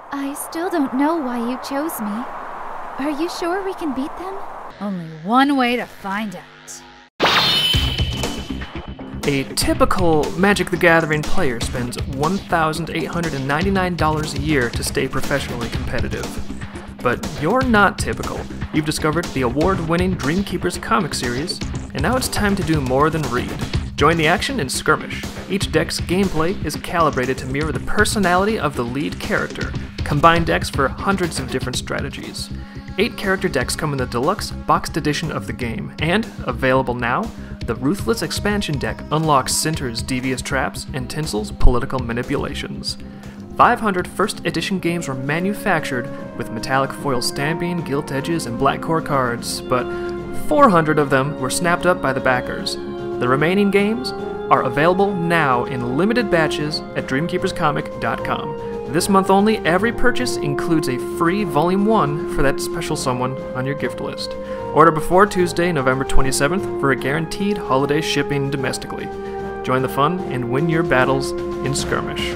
I still don't know why you chose me. Are you sure we can beat them? Only one way to find out. A typical Magic the Gathering player spends $1,899 a year to stay professionally competitive. But you're not typical. You've discovered the award-winning Dreamkeepers comic series, and now it's time to do more than read. Join the action in Skirmish. Each deck's gameplay is calibrated to mirror the personality of the lead character. Combined decks for hundreds of different strategies. 8 character decks come in the deluxe boxed edition of the game, and, available now, the Ruthless expansion deck unlocks Cinter's devious traps and Tinsel's political manipulations. 500 first edition games were manufactured with metallic foil stamping, gilt edges, and black core cards, but 400 of them were snapped up by the backers. The remaining games are available now in limited batches at dreamkeeperscomic.com. This month only, every purchase includes a free Volume 1 for that special someone on your gift list. Order before Tuesday, November 27th for a guaranteed holiday shipping domestically. Join the fun and win your battles in Skirmish.